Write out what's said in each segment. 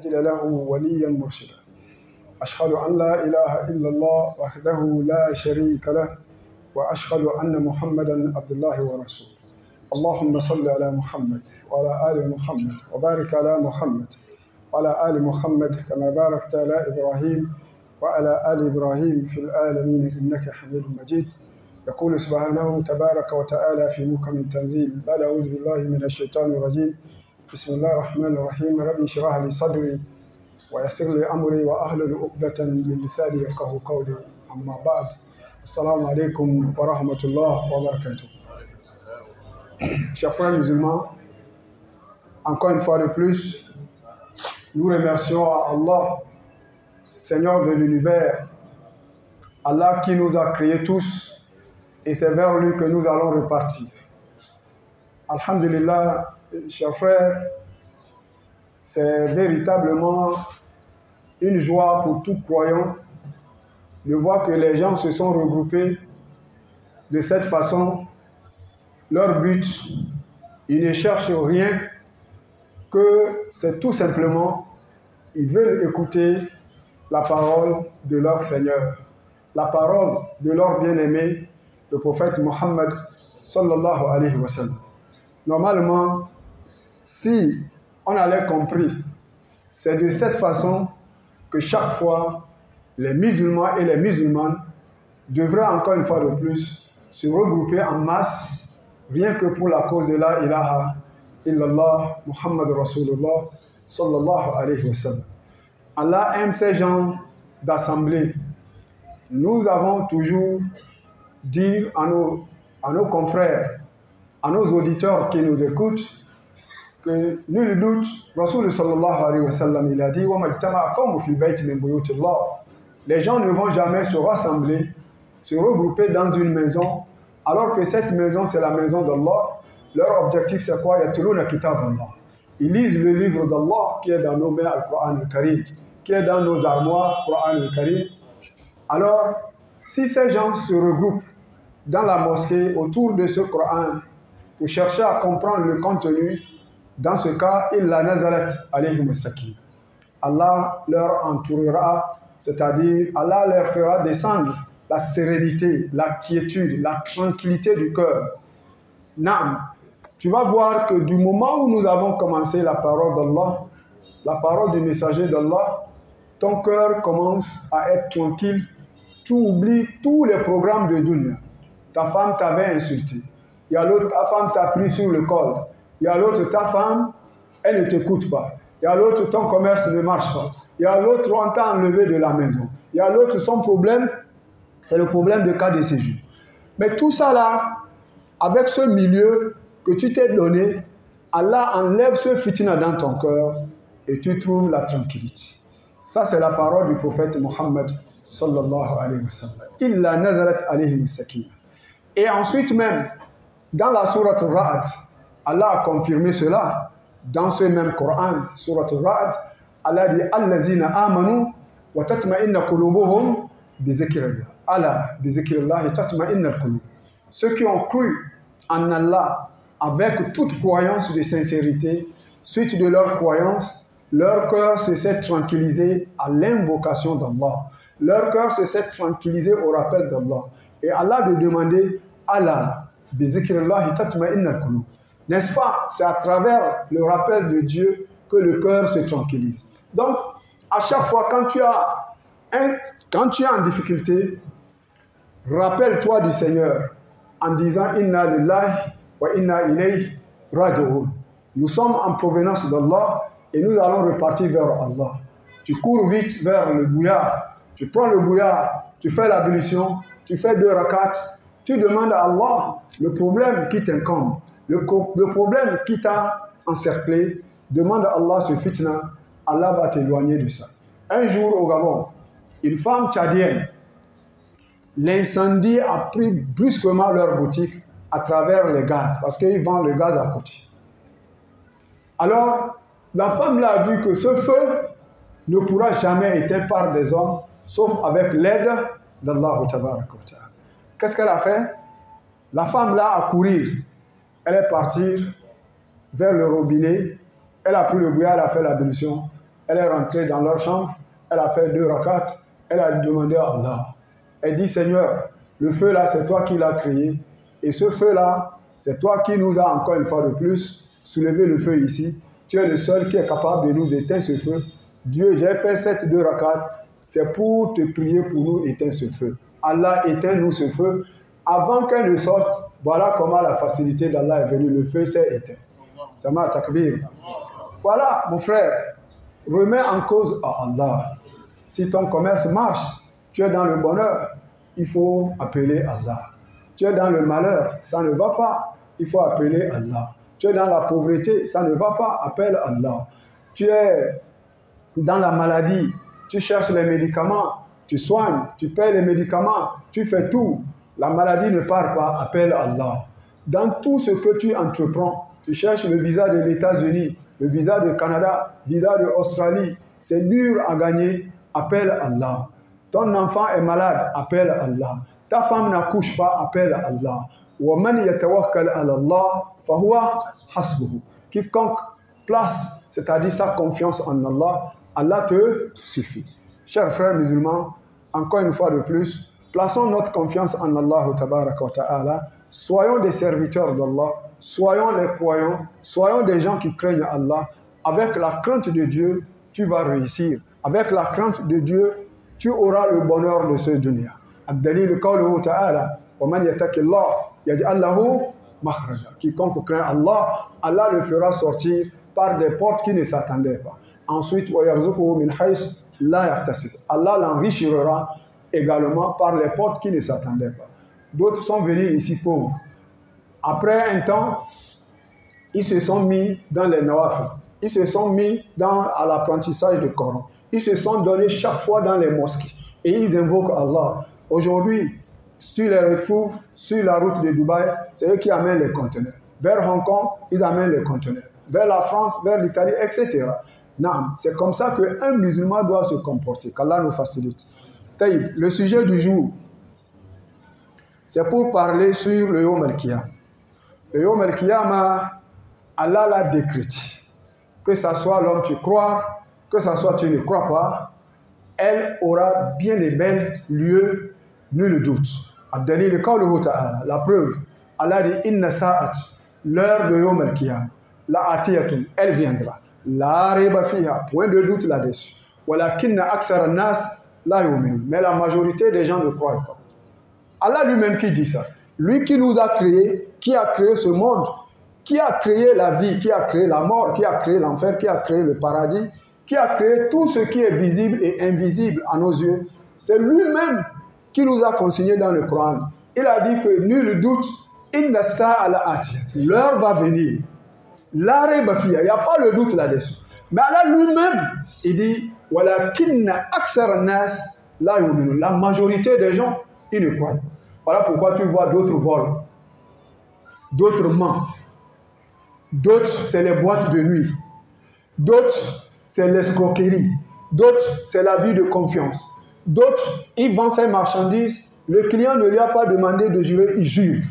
تجد له وليا مرشدا أشهد أن لا إله إلا الله وحده لا شريك له وأشهد أن محمدا عبد الله ورسوله اللهم صل على محمد وعلى آل محمد وبارك على محمد وعلى آل محمد كما باركت على إبراهيم وعلى آل إبراهيم في العالمين إنك حميد مجيد. يقول سبحانه تبارك وتعالى في محكم تنزيل بعد أعوذ بالله من الشيطان الرجيم بسم الله الرحمن الرحيم ربي اشرح لي صدري ويسر لي أمري وأحلل عقدة من لساني يفقهوا قولي أما بعد السلام عليكم ورحمة الله وبركاته. Chers frères musulmans, encore une fois de plus, nous remercions Allah, Seigneur de l'univers, Allah qui nous a créés tous, et c'est vers lui que nous allons repartir. Alhamdulillah, chers frères, c'est véritablement une joie pour tout croyant de voir que les gens se sont regroupés de cette façon. Leur but, ils ne cherchent rien que c'est tout simplement, ils veulent écouter la parole de leur Seigneur, la parole de leur bien-aimé, le prophète Mohammed sallallahu alayhi wa sallam. Normalement, si on avait compris, c'est de cette façon que chaque fois, les musulmans et les musulmanes devraient encore une fois de plus se regrouper en masse rien que pour la cause de la ilaha illallah Muhammad Rasulullah sallallahu alayhi wa sallam. Allah aime ces gens d'assemblée. Nous avons toujours dit à nos confrères, à nos auditeurs qui nous écoutent, que nul doute, Rasul sallallahu alayhi wa sallam, il a dit les gens ne vont jamais se rassembler, se regrouper dans une maison, alors que cette maison, c'est la maison d'Allah. Leur objectif, c'est quoi? Ils lisent le livre d'Allah qui est dans nos mains, le Coran al-Karim, qui est dans nos armoires, le Coran al-Karim. Alors, si ces gens se regroupent dans la mosquée autour de ce Coran pour chercher à comprendre le contenu, dans ce cas, illa nazalat alayhim sakin. Allah leur entourera, c'est-à-dire Allah leur fera descendre la sérénité, la quiétude, la tranquillité du cœur. Naam, tu vas voir que du moment où nous avons commencé la parole d'Allah, la parole du messager d'Allah, ton cœur commence à être tranquille, tu oublies tous les programmes de dunya. Ta femme t'avait insulté, il y a l'autre, ta femme t'a pris sur le col, il y a l'autre, ta femme, elle ne t'écoute pas, il y a l'autre, ton commerce ne marche pas, il y a l'autre, on t'a enlevé de la maison, il y a l'autre, son problème, c'est le problème de cas de séjour. Mais tout ça là, avec ce milieu que tu t'es donné, Allah enlève ce fitna dans ton cœur et tu trouves la tranquillité. Ça, c'est la parole du prophète Mohammed sallallahu alayhi wa sallam. Illa nazarat alayhim sakina. Et ensuite même, dans la sourate Ra'ad, Allah a confirmé cela. Dans ce même Coran, sourate Ra'ad, Allah dit Allazina amanu wa tatma'inna qulubuhum bi zikrillah. Allah bi zikrillah tatma'inna al-qulub. Ceux qui ont cru en Allah avec toute croyance de sincérité, suite de leur croyance, leur cœur se s'est tranquillisé à l'invocation d'Allah. Leur cœur se s'est tranquillisé au rappel d'Allah. Et Allah de demander Allah bi zikrillah tatma'inna al-qulub. N'est-ce pas? C'est à travers le rappel de Dieu que le cœur se tranquillise. Donc, à chaque fois, quand tu es en difficulté, rappelle-toi du Seigneur en disant Inna lillahi wa inna ilayhi raji'un. Nous sommes en provenance d'Allah et nous allons repartir vers Allah. Tu cours vite vers le bouillard, tu prends le bouillard, tu fais l'ablution, tu fais 2 rakats, tu demandes à Allah le problème qui t'incombe, le problème qui t'a encerclé, demande à Allah ce fitna, Allah va t'éloigner de ça. Un jour au Gabon, une femme tchadienne, l'incendie a pris brusquement leur boutique à travers le gaz, parce qu'ils vendent le gaz à côté. Alors, la femme là a vu que ce feu ne pourra jamais être par des hommes, sauf avec l'aide d'Allah. Qu'est-ce qu'elle a fait? La femme là a couru. Elle est partie vers le robinet, elle a pris le bouillard, elle a fait l'ablution. Elle est rentrée dans leur chambre, elle a fait 2 rakats, elle a demandé à Allah. Elle dit, Seigneur, le feu là, c'est toi qui l'as créé. Et ce feu là, c'est toi qui nous a encore une fois de plus soulevé le feu ici. Tu es le seul qui est capable de nous éteindre ce feu. Dieu, j'ai fait cette 2 rakats, c'est pour te prier pour nous éteindre ce feu. Allah, éteins-nous ce feu. Avant qu'elle ne sorte, voilà comment la facilité d'Allah est venue. Le feu s'est éteint. Jama'a takbir. Voilà, mon frère, remets en cause à Allah. Si ton commerce marche, tu es dans le bonheur, il faut appeler Allah. Tu es dans le malheur, ça ne va pas, il faut appeler Allah. Tu es dans la pauvreté, ça ne va pas, appelle Allah. Tu es dans la maladie, tu cherches les médicaments, tu soignes, tu payes les médicaments, tu fais tout. La maladie ne part pas, appelle Allah. Dans tout ce que tu entreprends, tu cherches le visa de États-Unis, le visa du Canada, le visa de l'Australie, c'est dur à gagner, appelle Allah. Ton enfant est malade, appelle Allah. Ta femme n'accouche pas, appelle Allah. وَمَنْ يَتَوَكَّلْ عَلَى اللَّهِ فَهُوَ حَسْبُهُ. Quiconque place, c'est-à-dire sa confiance en Allah, Allah te suffit. Chers frères musulmans, encore une fois de plus, plaçons notre confiance en Allah tabaraka wa ta'ala. Soyons des serviteurs d'Allah, soyons les croyants, soyons des gens qui craignent Allah. Avec la crainte de Dieu, tu vas réussir. Avec la crainte de Dieu, tu auras le bonheur de ce dunya. Ad-dalil qawluhu ta'ala wa man yattaqillah yaj'al lahu makhraja. Quiconque craint Allah, Allah le fera sortir par des portes qui ne s'attendaient pas. Ensuite, wa yarzuquhu min hayth la yahtasib. Allah l'enrichira également par les portes qui ne s'attendaient pas. D'autres sont venus ici pauvres. Après un temps, ils se sont mis dans les nawafil. Ils se sont mis à l'apprentissage du Coran. Ils se sont donnés chaque fois dans les mosquées. Et ils invoquent Allah. Aujourd'hui, si tu les retrouves sur la route de Dubaï, c'est eux qui amènent les conteneurs. Vers Hong Kong, ils amènent les conteneurs. Vers la France, vers l'Italie, etc. Non, c'est comme ça qu'un musulman doit se comporter. Qu'Allah nous facilite. Taïb, le sujet du jour, c'est pour parler sur le Yawm al-Qiyam. Le Yawm al-Qiyam, Allah l'a décrété. Que ce soit l'homme tu crois, que ce soit tu ne crois pas, elle aura bien et bel lieu, nul doute. Ad-dalil qawluhu ta'ala, la preuve, Allah dit inna sa'at, l'heure de Yawm al-Qiyam, la atiyatun, elle viendra. La reba fiha, point de doute là-dessus. Walakinna aksara nas la yu'minun, mais la majorité des gens ne croient pas. Allah lui-même qui dit ça, lui qui nous a créés, qui a créé ce monde, qui a créé la vie, qui a créé la mort, qui a créé l'enfer, qui a créé le paradis, qui a créé tout ce qui est visible et invisible à nos yeux, c'est lui-même qui nous a consigné dans le Coran. Il a dit que nul doute, inna sa'a la'atiyat, l'heure va venir. La reba fiha, il n'y a pas le doute là-dessus. Mais Allah lui-même, il dit walakinna aksara nas la yu'minun, la majorité des gens, ils ne croient pas. Voilà pourquoi tu vois d'autres vols, d'autres mentent. D'autres, c'est les boîtes de nuit. D'autres, c'est l'escroquerie. D'autres, c'est l'abus de confiance. D'autres, ils vendent ses marchandises. Le client ne lui a pas demandé de jurer, il jure.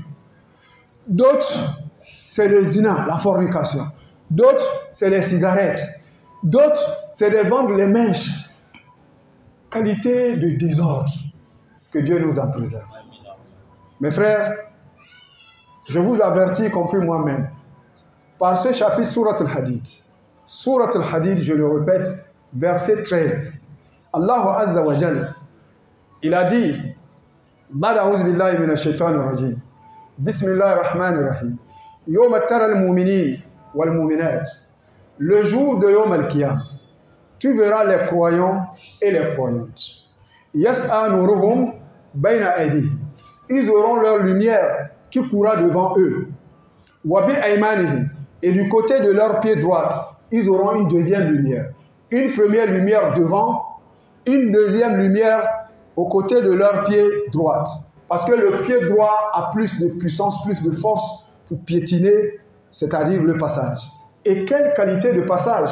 D'autres, c'est le zina, la fornication. D'autres, c'est les cigarettes. D'autres, c'est de vendre les mèches. Qualité de désordre. Que Dieu nous en préserve. Mes frères, je vous avertis, y compris moi-même, par ce chapitre Surat al-Hadid. Surat al-Hadid, je le répète, verset 13. Allah Azza wa Jalla, il a dit, Ba'da'ouz billahi minash shaitanir rajim. Bismillahir rahmanir rahim. Yawma tara al-mu'minin wal mu'minat. Le jour de Yawm al-Qiyam, tu verras les croyants et les croyantes. Yas'a nuruhum bayna aydihim. Ils auront leur lumière qui courra devant eux. Wa bi aymanihim. Et du côté de leur pied droite, ils auront une deuxième lumière. Une première lumière devant, une deuxième lumière au côté de leur pied droite. Parce que le pied droit a plus de puissance, plus de force pour piétiner, c'est-à-dire le passage. Et quelle qualité de passage?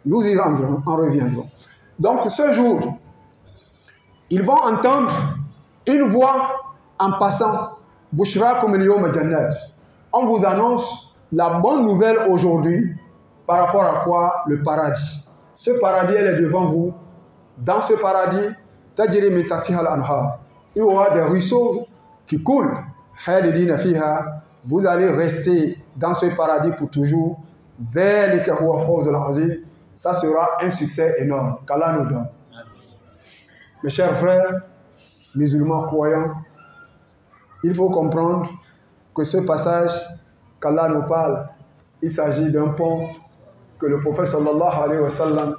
Nous y en reviendrons. Donc ce jour, ils vont entendre une voix en passant. Bushrakum al-yawma jannat. On vous annonce la bonne nouvelle aujourd'hui par rapport à quoi? Le paradis. Ce paradis, elle est devant vous. Dans ce paradis, il y aura des ruisseaux qui coulent. Vous allez rester dans ce paradis pour toujours. Ça sera un succès énorme qu'Allah nous donne. Mes chers frères, musulmans croyants, il faut comprendre que ce passage qu'Allah nous parle, il s'agit d'un pont que le prophète sallallahu alayhi wa sallam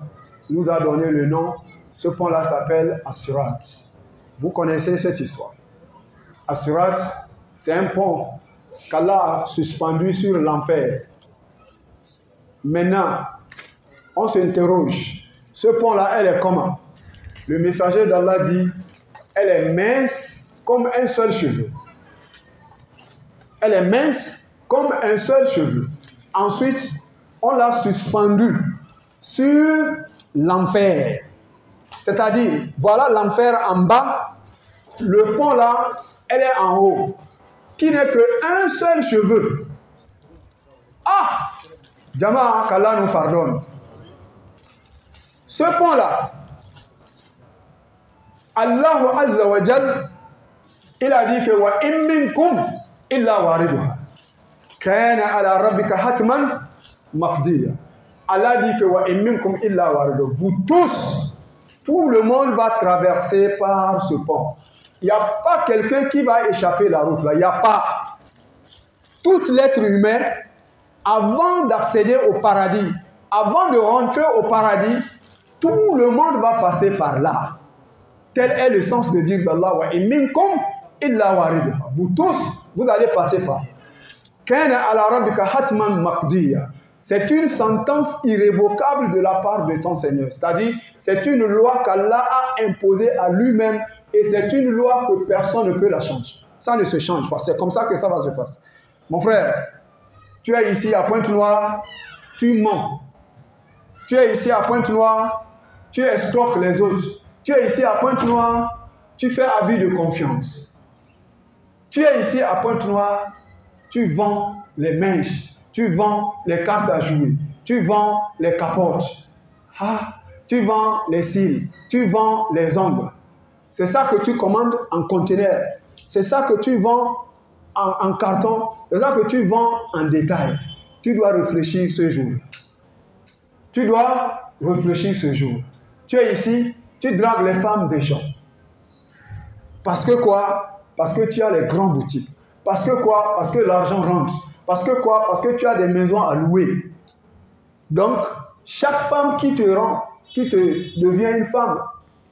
nous a donné le nom. Ce pont-là s'appelle As-Sirat. Vous connaissez cette histoire. As-Sirat, c'est un pont qu'Allah a suspendu sur l'enfer. Maintenant, on s'interroge. Ce pont-là, elle est comment? Le messager d'Allah dit, elle est mince comme un seul cheveu. Elle est mince comme un seul cheveu. Ensuite, on l'a suspendue sur l'enfer. C'est-à-dire, voilà l'enfer en bas, le pont là, elle est en haut, qui n'est qu'un seul cheveu. Ah! Jama'a, qu'Allah nous pardonne. Ce pont là, Allah Azza wa Jal, il a dit que wa in minkum illa wariduha kana ala rabbika hatman maqdiya. Allah dit que wa in minkum illa wariduha. Vous tous, tout le monde va traverser par ce pont. Il n'y a pas quelqu'un qui va échapper la route là. Il n'y a pas. Tout l'être humain, avant d'accéder au paradis, avant de rentrer au paradis, tout le monde va passer par là. Tel est le sens de dire d'Allah wa in minkum illa wariduha. Vous tous, vous allez passer par. Kana ala rabbika hatman maqdiya. C'est une sentence irrévocable de la part de ton Seigneur. C'est-à-dire, c'est une loi qu'Allah a imposée à lui-même et c'est une loi que personne ne peut la changer. Ça ne se change pas. C'est comme ça que ça va se passer. Mon frère, tu es ici à Pointe-Noire, tu mens. Tu es ici à Pointe-Noire, tu escroques les autres. Tu es ici à Pointe-Noire, tu fais abus de confiance. Tu es ici à Pointe-Noire, tu vends les mèches, tu vends les cartes à jouer, tu vends les capotes, tu vends les cils, tu vends les ongles. C'est ça que tu commandes en conteneur. C'est ça que tu vends en carton. C'est ça que tu vends en détail. Tu dois réfléchir ce jour. Tu dois réfléchir ce jour. Tu es ici, tu dragues les femmes des gens. Parce que quoi? Parce que tu as les grandes boutiques. Parce que quoi? Parce que l'argent rentre. Parce que quoi? Parce que tu as des maisons à louer. Donc, chaque femme qui te rend, qui te devient une femme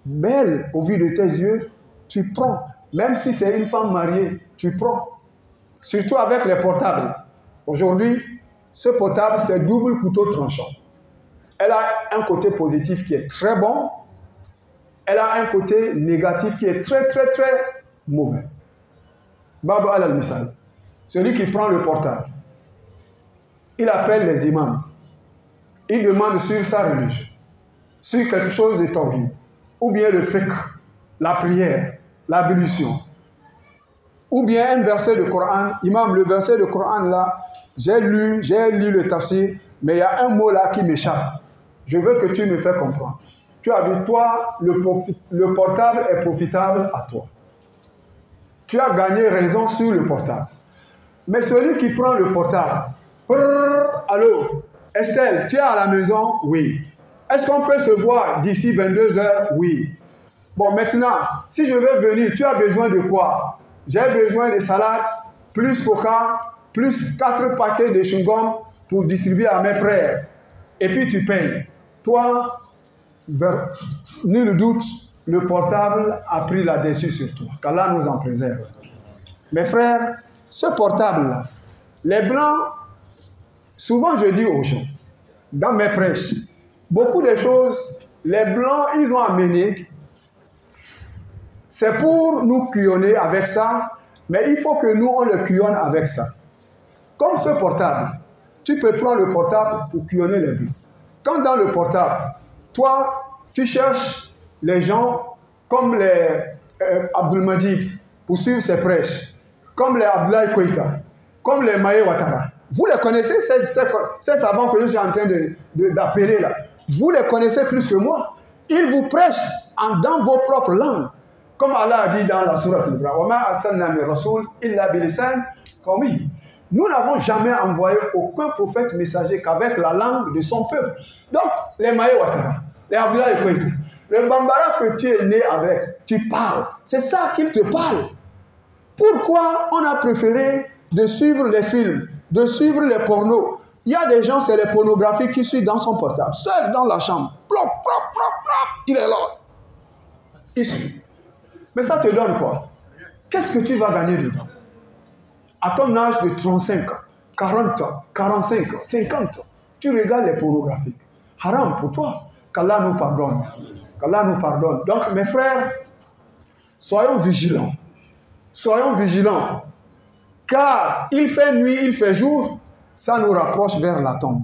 belle au vu de tes yeux, tu prends. Même si c'est une femme mariée, tu prends. Surtout avec les portables. Aujourd'hui, ce portable, c'est double couteau tranchant. Elle a un côté positif qui est très bon. Elle a un côté négatif qui est très, très, très mauvais. Baba al-Misal, celui qui prend le portable, il appelle les imams. Il demande sur sa religion, sur quelque chose de tawhid, ou bien le fiqh, la prière, l'ablution, ou bien un verset de Coran. Imam, le verset de Coran là, j'ai lu le tafsir, mais il y a un mot là qui m'échappe. Je veux que tu me fais comprendre. Tu as vu, toi, le portable est profitable à toi. Tu as gagné raison sur le portable. Mais celui qui prend le portable, allô, Estelle, tu es à la maison? Oui. Est-ce qu'on peut se voir d'ici 22 heures? Oui. Bon, maintenant, si je veux venir, tu as besoin de quoi? J'ai besoin de salade, plus coca, plus 4 paquets de chewing-gum pour distribuer à mes frères. Et puis tu payes. Toi, nul doute, le portable a pris la dessus sur toi. Qu'Allah nous en préserve. Mes frères, ce portable-là, les Blancs, souvent je dis aux gens, dans mes prêches, beaucoup de choses, les Blancs, ils ont amené, c'est pour nous cuillonner avec ça, mais il faut que nous, on le cuillonne avec ça. Comme ce portable, tu peux prendre le portable pour cuillonner les Blancs. Quand dans le portable, toi, tu cherches les gens comme les Abdul Majid pour suivre ses prêches, comme les Abdoulaye Koïta, comme les Maye Ouattara. Vous les connaissez, ces savants que je suis en train d'appeler là. Vous les connaissez plus que moi. Ils vous prêchent dans vos propres langues. Comme Allah a dit dans la sourate Al-Ibrahim, nous n'avons jamais envoyé aucun prophète messager qu'avec la langue de son peuple. Donc, les Maï Ouattara, les Abdullah Ekoïtou, le Bambara que tu es né avec, tu parles. C'est ça qu'ils te parlent. Pourquoi on a préféré de suivre les films, de suivre les pornos? Il y a des gens, c'est les pornographies qui suivent dans son portable, seul dans la chambre. Plop, plop, plop, plop, il est là. Il suit. Mais ça te donne quoi? Qu'est-ce que tu vas gagner dedans? À ton âge de 35 ans, 40 ans, 45 ans, 50 ans, tu regardes les pornographies. Haram pour toi. Qu'Allah nous pardonne. Qu'Allah nous pardonne. Donc mes frères, soyons vigilants. Soyons vigilants. Car il fait nuit, il fait jour, ça nous rapproche vers la tombe.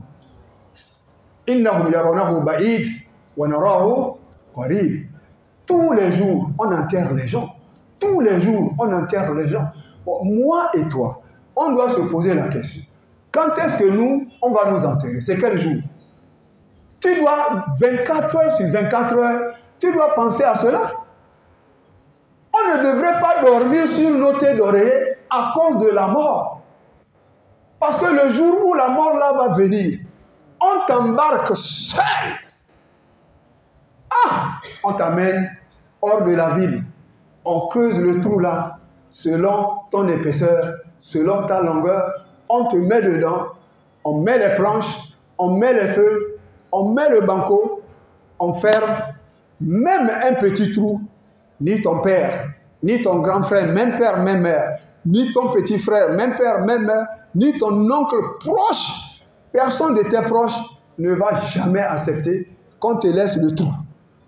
Innahum yarawnahu ba'id wa narahu qarib. Tous les jours, on enterre les gens. Tous les jours, on enterre les gens. Bon, moi et toi, on doit se poser la question. Quand est-ce que nous, on va nous enterrer? C'est quel jour? Tu dois, 24 heures sur 24 heures, tu dois penser à cela. On ne devrait pas dormir sur nos têtes d'oreiller à cause de la mort. Parce que le jour où la mort là va venir, on t'embarque seul. On t'amène hors de la ville. On creuse le trou là, selon ton épaisseur, selon ta longueur. On te met dedans, on met les planches, on met les feux, on met le banco, on ferme même un petit trou. Ni ton père, ni ton grand frère, même père, même mère, ni ton petit frère, même père, même mère, ni ton oncle proche, personne de tes proches ne va jamais accepter qu'on te laisse le trou.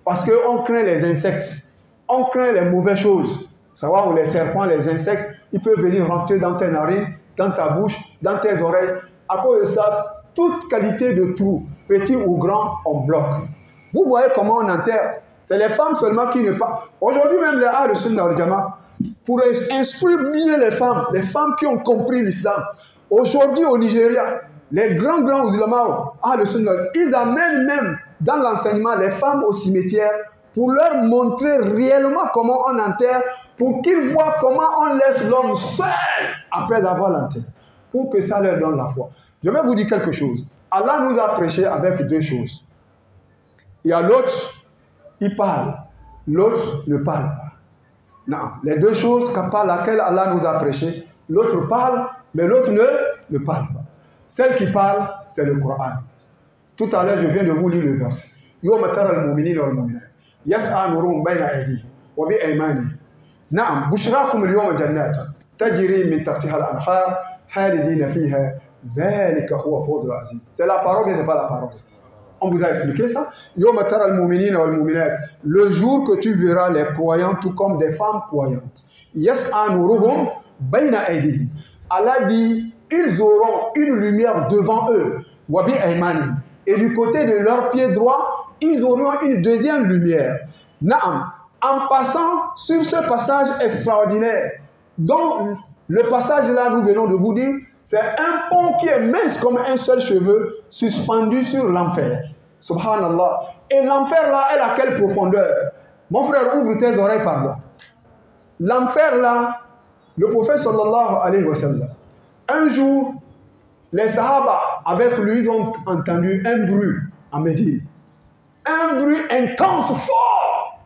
Parce qu'on craint les insectes, on craint les mauvaises choses. Savoir où les serpents, les insectes, ils peuvent venir rentrer dans tes narines, dans ta bouche, dans tes oreilles. À cause de ça, toute qualité de trou, petit ou grand, on bloque. Vous voyez comment on enterre. C'est les femmes seulement qui ne parlent. Aujourd'hui même, les Ahl Sunnah wal Jama'a, pour instruire mieux les femmes qui ont compris l'islam. Aujourd'hui au Nigeria, les grands ulémas, Ahl Sunnah, ils amènent même dans l'enseignement les femmes au cimetière pour leur montrer réellement comment on enterre, pour qu'ils voient comment on laisse l'homme seul après avoir l'enterré, pour que ça leur donne la foi. Je vais vous dire quelque chose. Allah nous a prêché avec deux choses. Il y a l'autre, il parle. L'autre ne parle pas. Non, les deux choses par laquelle Allah nous a prêché, l'autre parle, mais l'autre ne parle pas. Celle qui parle, c'est le Coran. Tout à l'heure, je viens de vous lire le verset. Yawma tara al-mu'minina wal-mu'minat yas'a nuruhum bayna aydihim wa bi aymanihim. Na'am, bushrakum al-yawma jannatin tajri min tahtiha al-anhar khalidina fiha zalika huwa fawzul azim. C'est la parole, mais c'est pas la parole. On vous a expliqué ça. Yawma tara al-mu'minina wal-mu'minat. Le jour que tu verras les croyants tout comme des femmes croyantes. Yas'a nuruhum bayna aydihim. Allah dit, ils auront une lumière devant eux. Wa bi aymanihim. Et du côté de leur pied droit, ils auront une deuxième lumière. Naam, en passant sur ce passage extraordinaire, dont le passage là, nous venons de vous dire, c'est un pont qui est mince comme un seul cheveu, suspendu sur l'enfer. Subhanallah. Et l'enfer là, elle a quelle profondeur? Mon frère, ouvre tes oreilles, pardon. L'enfer là, le prophète sallallahu alayhi wa sallam, un jour, les Sahaba, avec lui, ils ont entendu un bruit en Médine. Un bruit intense, fort.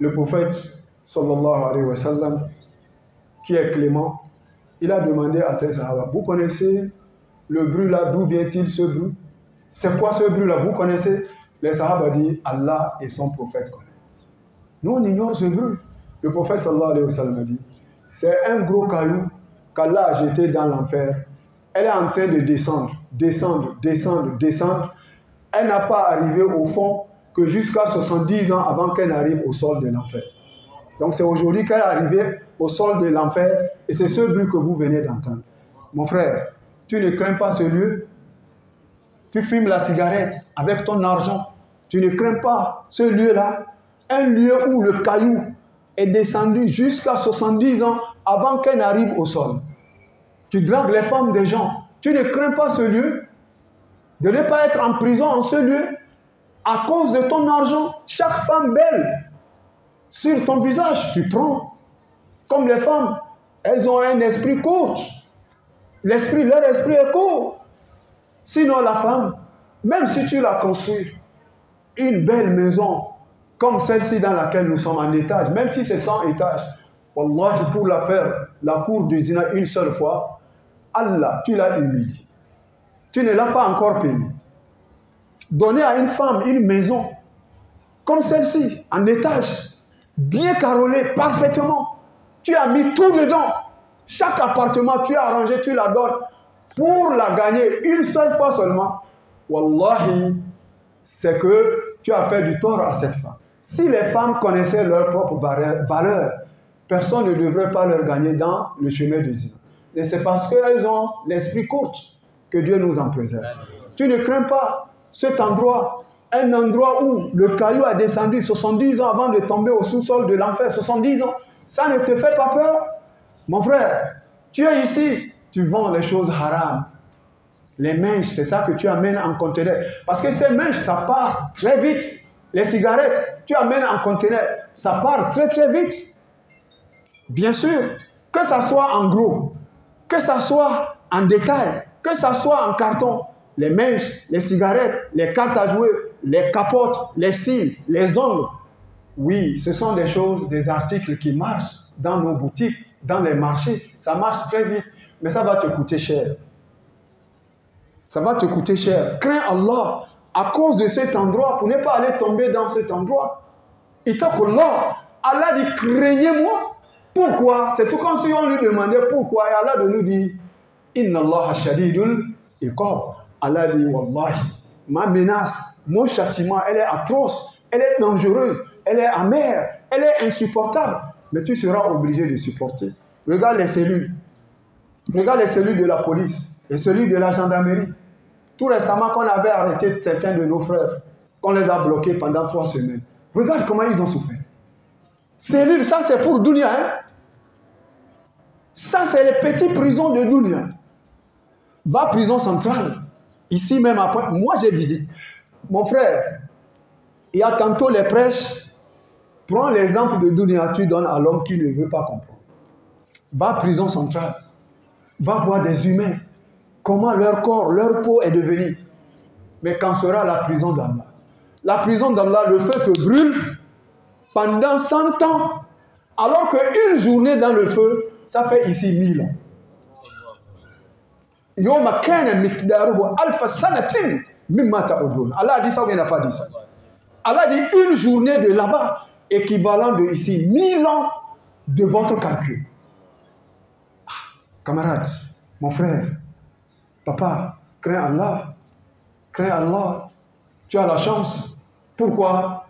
Le prophète, sallallahu alayhi wa sallam, qui est clément, il a demandé à ses Sahaba, vous connaissez le bruit là, d'où vient-il ce bruit? C'est quoi ce bruit là? Vous connaissez? Les Sahaba disent, Allah et son prophète connaissent. Nous, on ignore ce bruit. Le prophète, sallallahu alayhi wa sallam, a dit, c'est un gros caillou qu'Allah a jeté dans l'enfer. Elle est en train de descendre, descendre, descendre, descendre. Elle n'a pas arrivé au fond que jusqu'à 70 ans avant qu'elle n'arrive au sol de l'enfer. Donc c'est aujourd'hui qu'elle est arrivée au sol de l'enfer et c'est ce bruit que vous venez d'entendre. Mon frère, tu ne crains pas ce lieu. Tu fumes la cigarette avec ton argent. Tu ne crains pas ce lieu-là. Un lieu où le caillou est descendu jusqu'à 70 ans avant qu'elle n'arrive au sol. Tu dragues les femmes des gens. Tu ne crains pas ce lieu. de ne pas être en prison en ce lieu à cause de ton argent. Chaque femme belle sur ton visage, tu prends. Comme les femmes, elles ont un esprit court. Leur esprit est court. Sinon, la femme, même si tu la construis, une belle maison, comme celle-ci dans laquelle nous sommes en étage, même si c'est 100 étages, Wallahi, pour la faire, la cour du zina une seule fois, Allah, tu l'as humilié. Tu ne l'as pas encore payé. Donner à une femme une maison, comme celle-ci, en étage, bien carrelée, parfaitement. Tu as mis tout dedans. Chaque appartement, tu as arrangé, tu la donnes. Pour la gagner une seule fois seulement, Wallahi, c'est que tu as fait du tort à cette femme. Si les femmes connaissaient leur propre valeur, personne ne devrait pas leur gagner dans le chemin du zina. Et c'est parce qu'elles ont l'esprit court que Dieu nous en préserve. Tu ne crains pas cet endroit, un endroit où le caillou a descendu 70 ans avant de tomber au sous-sol de l'enfer. 70 ans, ça ne te fait pas peur? Mon frère, tu es ici, tu vends les choses haram. Les mèches, c'est ça que tu amènes en conteneur. Parce que ces mèches, ça part très vite. Les cigarettes, tu amènes en conteneur, ça part très très vite. Bien sûr, que ça soit en gros, que ça soit en détail, que ça soit en carton, les mèches, les cigarettes, les cartes à jouer, les capotes, les cils, les ongles. Oui, ce sont des choses, des articles qui marchent dans nos boutiques, dans les marchés. Ça marche très vite, mais ça va te coûter cher. Ça va te coûter cher. Crains Allah à cause de cet endroit pour ne pas aller tomber dans cet endroit. Ittaqullah. Allah dit craignez-moi. Pourquoi? C'est tout comme si on lui demandait pourquoi. Et Allah de nous dit Inna Allah shadidul iqab. Allah dit wallahi, ma menace, mon châtiment, elle est atroce, elle est dangereuse, elle est amère, elle est insupportable. Mais tu seras obligé de supporter. Regarde les cellules. Regarde les cellules de la police, les cellules de la gendarmerie. Tout récemment, qu'on avait arrêté certains de nos frères, qu'on les a bloqués pendant 3 semaines. Regarde comment ils ont souffert. Cellules, ça c'est pour Dunia. Hein? Ça c'est les petites prisons de Dunia. Va prison centrale. Ici même après, moi j'ai visité. Mon frère, il y a tantôt les prêches. Prends l'exemple de Dunia, tu donnes à l'homme qui ne veut pas comprendre. Va prison centrale. Va voir des humains. Comment leur corps, leur peau est devenue. Mais qu'en sera la prison d'Allah? La prison d'Allah, le feu te brûle pendant 100 ans. Alors qu'une journée dans le feu, ça fait ici 1000 ans. Allah a dit ça ou il n'a pas dit ça? Allah dit une journée de là-bas équivalent de ici 1000 ans de votre calcul. Ah, camarade, mon frère, papa, crains Allah. Crains Allah. Tu as la chance. Pourquoi?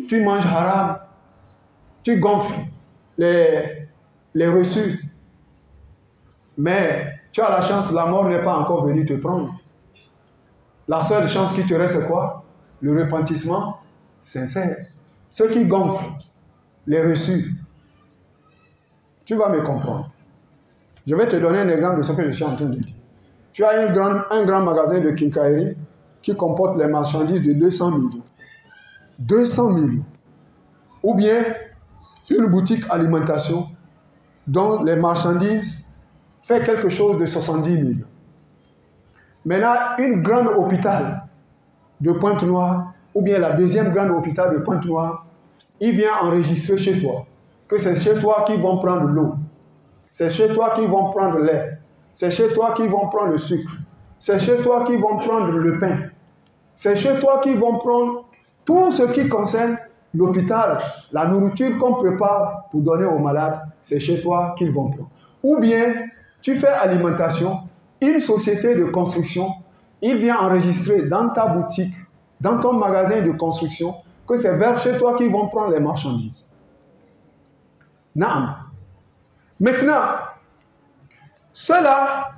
Tu manges haram. Tu gonfles les reçus. Mais tu as la chance, la mort n'est pas encore venue te prendre. La seule chance qui te reste, c'est quoi? Le repentissement sincère. Ceux qui gonflent les reçus, tu vas me comprendre. Je vais te donner un exemple de ce que je suis en train de dire. Tu as un grand magasin de quincaillerie qui comporte les marchandises de 200 millions. 200 millions. Ou bien une boutique alimentation dont les marchandises fait quelque chose de 70 millions. Maintenant, une grande hôpital de Pointe-Noire, ou bien la deuxième grande hôpital de Pointe-Noire, il vient enregistrer chez toi que c'est chez toi qu'ils vont prendre l'eau. C'est chez toi qu'ils vont prendre l'air. C'est chez toi qu'ils vont prendre le sucre. C'est chez toi qu'ils vont prendre le pain. C'est chez toi qu'ils vont prendre tout ce qui concerne l'hôpital, la nourriture qu'on prépare pour donner aux malades. C'est chez toi qu'ils vont prendre. Ou bien, tu fais alimentation, une société de construction, il vient enregistrer dans ta boutique, dans ton magasin de construction, que c'est vers chez toi qu'ils vont prendre les marchandises. Naam. Maintenant, ceux-là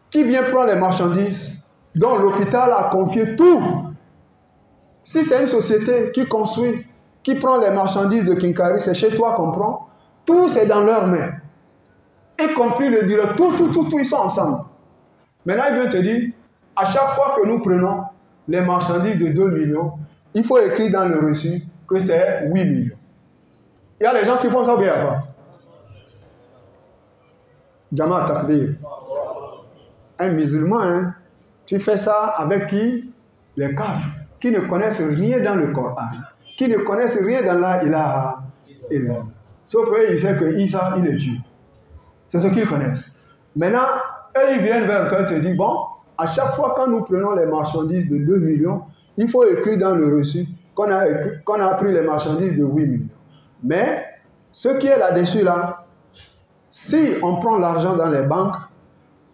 qui viennent prendre les marchandises, dont l'hôpital a confié tout. Si c'est une société qui construit, qui prend les marchandises de quincaillerie, c'est chez toi qu'on prend. Tout c'est dans leurs mains. Y compris le directeur, tout, ils sont ensemble. Maintenant, il vient te dire, À chaque fois que nous prenons les marchandises de 2 millions, il faut écrire dans le reçu que c'est 8 millions. Il y a des gens qui font ça bien pas. Jama Takbir. Un musulman, hein, tu fais ça avec qui? Les kafs, qui ne connaissent rien dans le Coran, qui ne connaissent rien dans la ilaha illallah. Sauf eux, ils savent que Isa, il est Dieu. C'est ce qu'ils connaissent. Maintenant, eux, ils viennent vers toi et te disent, bon, à chaque fois quand nous prenons les marchandises de 2 millions, il faut écrire dans le reçu qu'on a pris les marchandises de 8 millions. Mais, ce qui est là-dessus, là, si on prend l'argent dans les banques,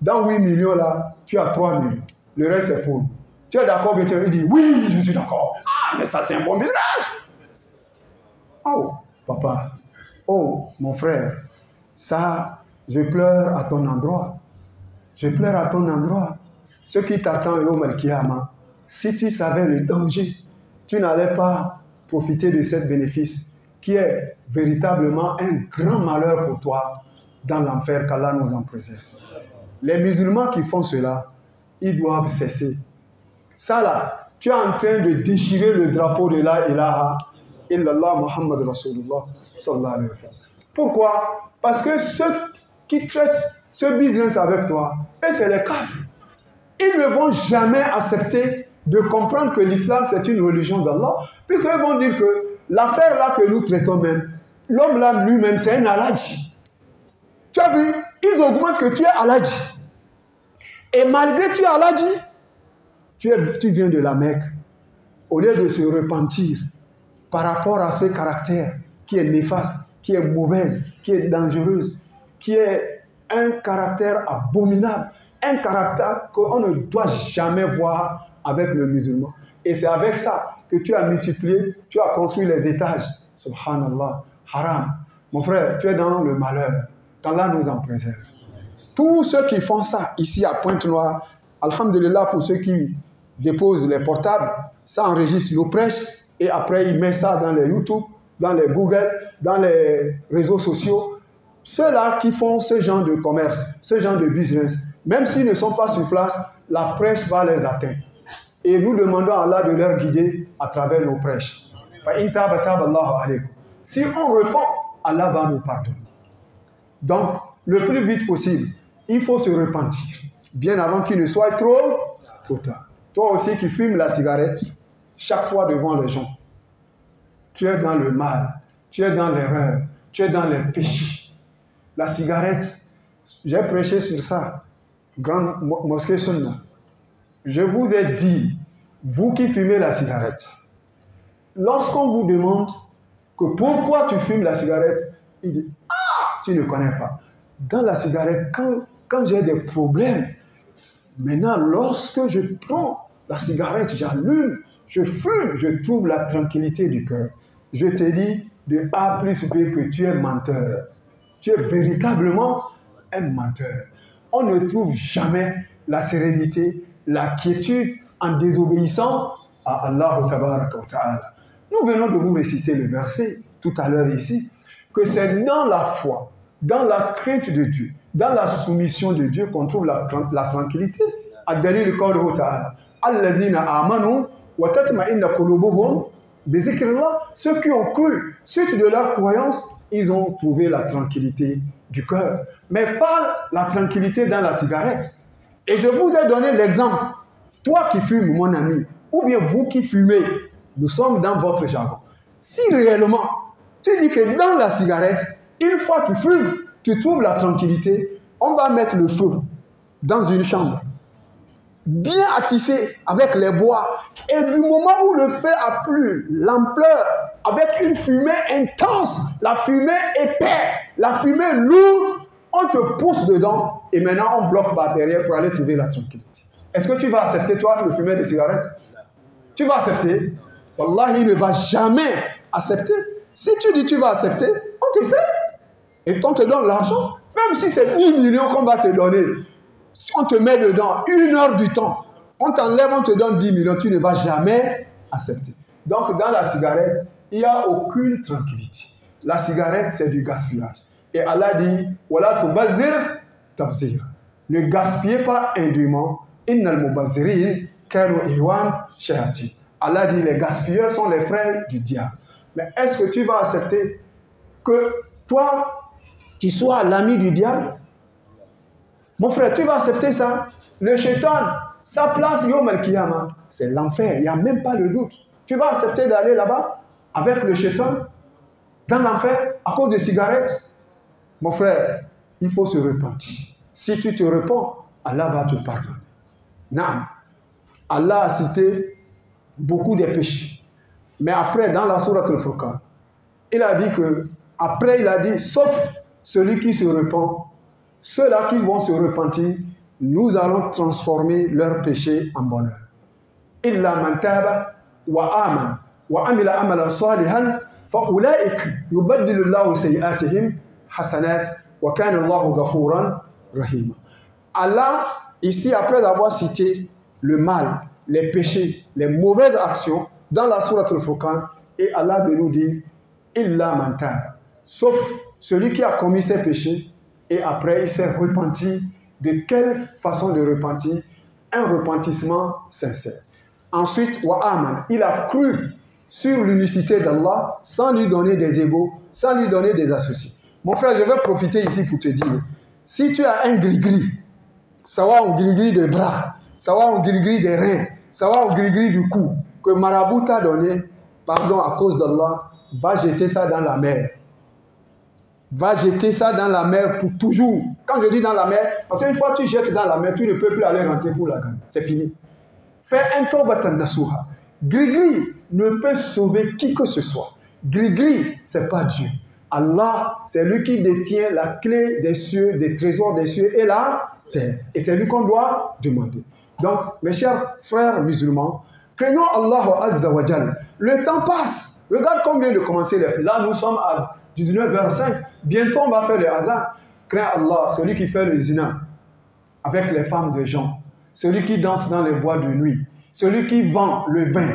dans 8 millions, là, tu as 3 millions. Le reste, c'est pour nous. Tu es d'accord, mais tu dis, oui, je suis d'accord. Ah, mais ça, c'est un bon business. Oh, papa. Oh, mon frère. Ça, je pleure à ton endroit. Je pleure à ton endroit. Ce qui t'attend, Yom al-Kiyama, si tu savais le danger, tu n'allais pas profiter de ce bénéfice qui est véritablement un grand malheur pour toi dans l'enfer, qu'Allah nous en préserve. Les musulmans qui font cela, ils doivent cesser. Ça là, tu es en train de déchirer le drapeau de la ilaha illallah Muhammad Rasulullah sallallahu alayhi wa sallam. Pourquoi? Parce que ceux qui traitent ce business avec toi, et c'est les kafs. Ils ne vont jamais accepter de comprendre que l'islam c'est une religion d'Allah, puisqu'ils vont dire que l'affaire là que nous traitons même, l'homme là lui-même c'est un aladji. Tu as vu? Ils augmentent que tu es aladji. Et malgré que tu es aladji, tu viens de la Mecque. Au lieu de se repentir par rapport à ce caractère qui est néfaste, qui est mauvaise, qui est dangereuse, qui est un caractère abominable, un caractère qu'on ne doit jamais voir avec le musulman. Et c'est avec ça que tu as multiplié, tu as construit les étages. Subhanallah, haram. Mon frère, tu es dans le malheur. Qu'Allah nous en préserve. Tous ceux qui font ça ici à Pointe-Noire, alhamdulillah pour ceux qui déposent les portables, ça enregistre nos prêches et après ils mettent ça dans les YouTube, dans les Google, dans les réseaux sociaux. Ceux-là qui font ce genre de commerce, ce genre de business, même s'ils ne sont pas sur place, la prêche va les atteindre. Et nous demandons à Allah de leur guider à travers nos prêches. Si on répond, Allah va nous pardonner. Donc, le plus vite possible, il faut se repentir, bien avant qu'il ne soit trop tard. Toi aussi qui fumes la cigarette, chaque fois devant les gens, tu es dans le mal, tu es dans l'erreur, tu es dans les péchés. La cigarette, j'ai prêché sur ça, grande mosquée Sunna. Je vous ai dit, vous qui fumez la cigarette, lorsqu'on vous demande que pourquoi tu fumes la cigarette, il dit, ah, tu ne connais pas. Dans la cigarette, quand j'ai des problèmes, maintenant, lorsque je prends la cigarette, j'allume, je fume, je trouve la tranquillité du cœur. Je te dis de A plus B que tu es menteur. Tu es véritablement un menteur. On ne trouve jamais la sérénité, la quiétude en désobéissant à Allah Ta'ala. Nous venons de vous réciter le verset tout à l'heure ici, que c'est dans la foi, dans la crainte de Dieu, dans la soumission de Dieu qu'on trouve la tranquillité. Ad-dalil qawluhu ta'ala. Allazina amanu wa tatma'inna qulubuhum bi zikrillah. Ceux qui ont cru, suite de leur croyance, ils ont trouvé la tranquillité du cœur. Mais pas la tranquillité dans la cigarette. Et je vous ai donné l'exemple. Toi qui fumes, mon ami, ou bien vous qui fumez, nous sommes dans votre jargon. Si réellement, tu dis que dans la cigarette, une fois tu fumes, tu trouves la tranquillité, on va mettre le feu dans une chambre, bien attissé avec les bois. Et du moment où le feu a pris l'ampleur, avec une fumée intense, la fumée épais, la fumée lourde, on te pousse dedans et maintenant on bloque par derrière pour aller trouver la tranquillité. Est-ce que tu vas accepter, toi, de fumer des cigarettes? Tu vas accepter? Wallah, il ne va jamais accepter. Si tu dis tu vas accepter, on te sait. Et on te donne l'argent. Même si c'est 10 millions qu'on va te donner, si on te met dedans 1 heure du temps, on t'enlève, on te donne 10 millions, tu ne vas jamais accepter. Donc, dans la cigarette, il n'y a aucune tranquillité. La cigarette, c'est du gaspillage. Et Allah dit, voilà, tu bazir, tabzir. Ne gaspillez pas indûment Innal mubazirin kanu ihwan shayatin. Allah dit les gaspilleurs sont les frères du diable. Mais est-ce que tu vas accepter que toi, tu sois l'ami du diable? Mon frère, tu vas accepter ça? Le shaitan, sa place Yom al-Qiyamah, c'est l'enfer. Il n'y a même pas de doute. Tu vas accepter d'aller là-bas avec le shaitan dans l'enfer à cause des cigarettes? Mon frère, il faut se repentir. Si tu te repens, Allah va te pardonner. Non. Allah a cité beaucoup des péchés. Mais après, dans la sourate Al-Furqan, il a dit que, après il a dit, sauf celui qui se repent, ceux-là qui vont se repentir, nous allons transformer leurs péchés en bonheur. Illa man taba wa amana wa amila amalan salihan fa ulaika yubaddilu Allahu sayyi'atihim hasanat wa kana Allahu ghafuran rahima. Allah, ici, après avoir cité le mal, les péchés, les mauvaises actions dans la sourate Al-Furqan, et Allah de nous dire illa man taba, sauf celui qui a commis ses péchés et après il s'est repenti. De quelle façon de repentir? Un repentissement sincère. Ensuite, wa aman, il a cru sur l'unicité d'Allah sans lui donner des égaux, sans lui donner des associés. Mon frère, je vais profiter ici pour te dire, si tu as un gris-gris, ça va un gris-gris des bras, ça va un gris-gris des reins, ça va un gris-gris du cou, que Marabout t'a donné, pardon, à cause d'Allah, va jeter ça dans la mer. Va jeter ça dans la mer pour toujours. Quand je dis dans la mer, parce qu'une fois que tu jettes dans la mer, tu ne peux plus aller rentrer pour la gagner. C'est fini. Fais un tawbatan nasuha. Gris-gris ne peut sauver qui que ce soit. Gris-gris, ce n'est pas Dieu. Allah, c'est lui qui détient la clé des cieux, des trésors des cieux et la terre. Et c'est lui qu'on doit demander. Donc, mes chers frères musulmans, craignons Allah Azza wa Jal. Le temps passe. Regarde combien de commencer les... Là, nous sommes à 19h05. Bientôt, on va faire le hasard. Crains Allah, celui qui fait le zina avec les femmes des gens, celui qui danse dans les bois de nuit, celui qui vend le vin.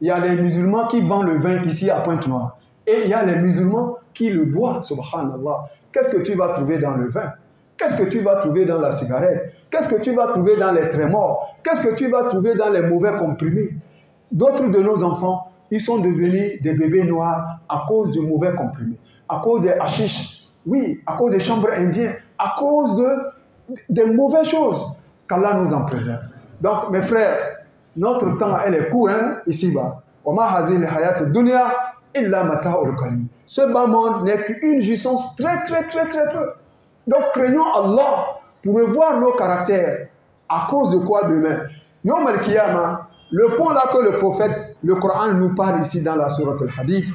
Il y a les musulmans qui vendent le vin ici à Pointe-Noire. Et il y a les musulmans qui le boivent, subhanallah. Qu'est-ce que tu vas trouver dans le vin? Qu'est-ce que tu vas trouver dans la cigarette? Qu'est-ce que tu vas trouver dans les trémors? Qu'est-ce que tu vas trouver dans les mauvais comprimés? D'autres de nos enfants, ils sont devenus des bébés noirs à cause de mauvais comprimés, à cause des hashish, oui, à cause des chambres indiennes, à cause de mauvaises choses. Qu'Allah nous en préserve. Donc, mes frères, notre temps, elle est court, hein, ici-bas. Ce bas monde n'est qu'une jouissance très peu. Donc, craignons Allah pour revoir nos caractères. À cause de quoi demain? Yom al-Qiyamah, le pont là que le prophète, le Coran nous parle ici dans la sourate Al-Hadid.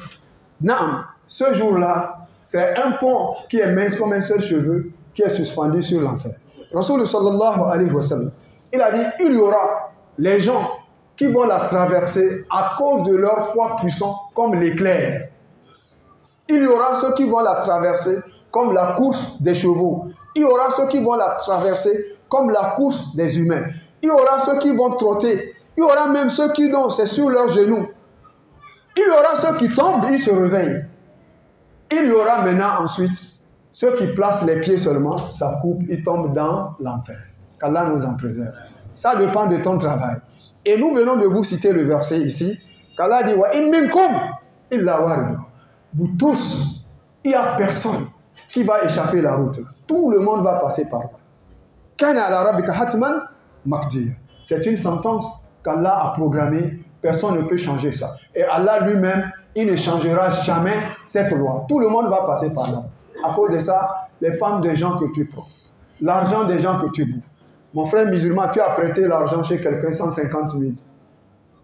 Naam, ce jour-là, c'est un pont qui est mince comme un seul cheveu qui est suspendu sur l'enfer. Rasul sallallahu alayhi wa sallam, il a dit, il y aura les gens qui vont la traverser à cause de leur foi puissante comme l'éclair. Il y aura ceux qui vont la traverser comme la course des chevaux. Il y aura ceux qui vont la traverser comme la course des humains. Il y aura ceux qui vont trotter. Il y aura même ceux qui non, c'est sur leurs genoux. Il y aura ceux qui tombent, ils se réveillent. Il y aura maintenant ensuite ceux qui placent les pieds seulement, ça coupe, ils tombent dans l'enfer. Qu'Allah nous en préserve. Ça dépend de ton travail. Et nous venons de vous citer le verset ici. Qu'Allah dit, wa in minkum illa waridun. Vous tous, il n'y a personne qui va échapper la route. Tout le monde va passer par là. Kana ala rabbika hatman maqdiya. C'est une sentence qu'Allah a programmée. Personne ne peut changer ça. Et Allah lui-même, il ne changera jamais cette loi. Tout le monde va passer par là. À cause de ça, les femmes des gens que tu prends, l'argent des gens que tu bouffes. Mon frère musulman, tu as prêté l'argent chez quelqu'un, 150 000.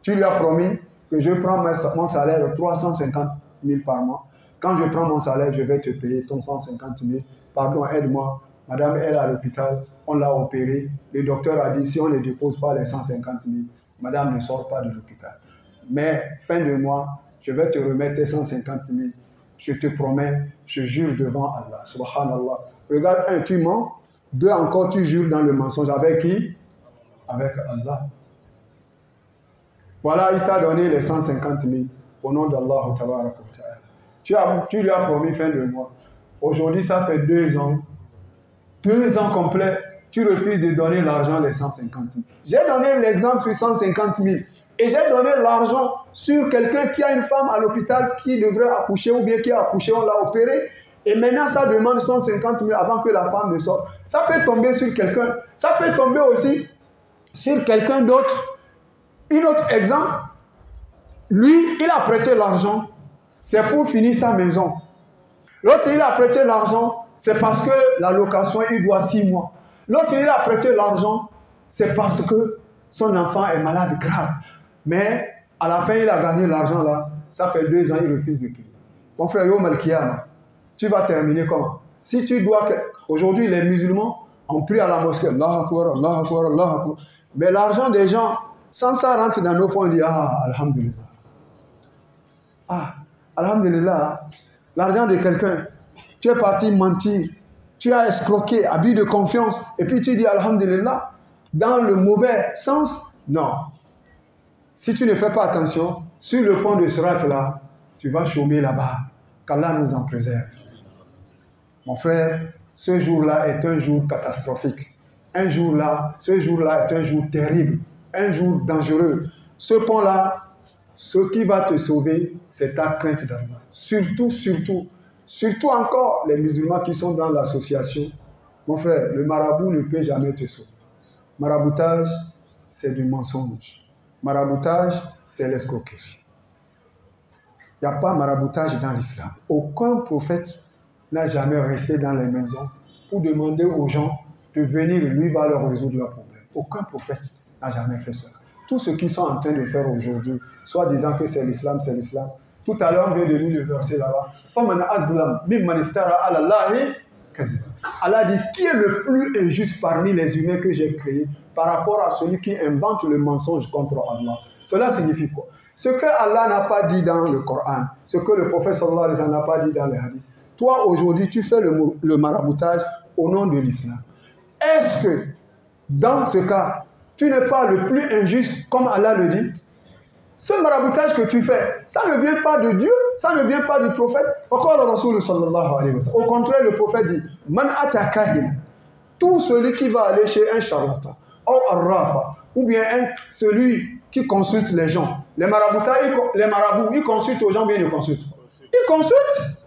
Tu lui as promis que je prends mon salaire de 350 000 par mois. Quand je prends mon salaire, je vais te payer ton 150 000. Pardon, aide-moi. Madame, elle est à l'hôpital, on l'a opérée. Le docteur a dit, si on ne dépose pas les 150 000, madame ne sort pas de l'hôpital. Mais fin de mois, je vais te remettre tes 150 000. Je te promets, je jure devant Allah. Subhanallah. Regarde, un, tu mens. Deux, encore, tu jures dans le mensonge. Avec qui? Avec Allah. Voilà, il t'a donné les 150 000 au nom d'Allah. Tu lui as promis fin de mois. Aujourd'hui, ça fait 2 ans. 2 ans complets. tu refuses de donner l'argent, les 150 000. J'ai donné l'exemple sur 150 000. Et j'ai donné l'argent sur quelqu'un qui a une femme à l'hôpital qui devrait accoucher ou bien qui a accouché, on l'a opéré. Et maintenant, ça demande 150 000 avant que la femme ne sorte. Ça peut tomber sur quelqu'un. Ça peut tomber aussi sur quelqu'un d'autre. Un autre exemple, lui, il a prêté l'argent, c'est pour finir sa maison. L'autre, il a prêté l'argent, c'est parce que la location, il doit 6 mois. L'autre, il a prêté l'argent, c'est parce que son enfant est malade grave. Mais à la fin, il a gagné l'argent là. Ça fait 2 ans, il refuse de payer. Mon frère, Yom Al-Kiyama, tu vas terminer comment? Si tu dois... Aujourd'hui, les musulmans ont pris à la mosquée. Allah Akbar, Allah Akbar, Allah Akbar. Mais l'argent des gens, sans ça rentre dans nos fonds, on dit ah, Alhamdulillah. Ah, Alhamdulillah. L'argent de quelqu'un, tu es parti mentir, tu as escroqué, abus de confiance, et puis tu dis Alhamdulillah. Dans le mauvais sens, non. Si tu ne fais pas attention, sur le pont de Sirat là, tu vas chômer là-bas. Qu'Allah nous en préserve. Mon frère, ce jour-là est un jour catastrophique. Ce jour-là est un jour terrible, un jour dangereux. Ce pont-là, ce qui va te sauver, c'est ta crainte d'Allah. Surtout encore les musulmans qui sont dans l'association. Mon frère, le marabout ne peut jamais te sauver. Maraboutage, c'est du mensonge. Maraboutage, c'est l'escroquerie. Il n'y a pas maraboutage dans l'islam. Aucun prophète n'a jamais resté dans les maisons pour demander aux gens de venir, lui va leur résoudre leurs problèmes. Aucun prophète n'a jamais fait ça. Tout ce qu'ils sont en train de faire aujourd'hui, soit disant que c'est l'islam, c'est l'islam. Tout à l'heure, on vient de lire le verset là-bas. Allah dit, qui est le plus injuste parmi les humains que j'ai créés par rapport à celui qui invente le mensonge contre Allah? Cela signifie quoi? Ce que Allah n'a pas dit dans le Coran, ce que le prophète sallallahu alayhi wa sallam n'a pas dit dans les hadiths, toi aujourd'hui tu fais le maraboutage au nom de l'islam. Est-ce que dans ce cas, tu n'es pas le plus injuste comme Allah le dit? Ce maraboutage que tu fais, ça ne vient pas de Dieu, ça ne vient pas du prophète. Au contraire, le prophète dit, Man atakahin, tout celui qui va aller chez un charlatan, ou bien celui qui consulte les gens. Les marabouts, ils consultent aux gens, bien ils consultent. Ils consultent.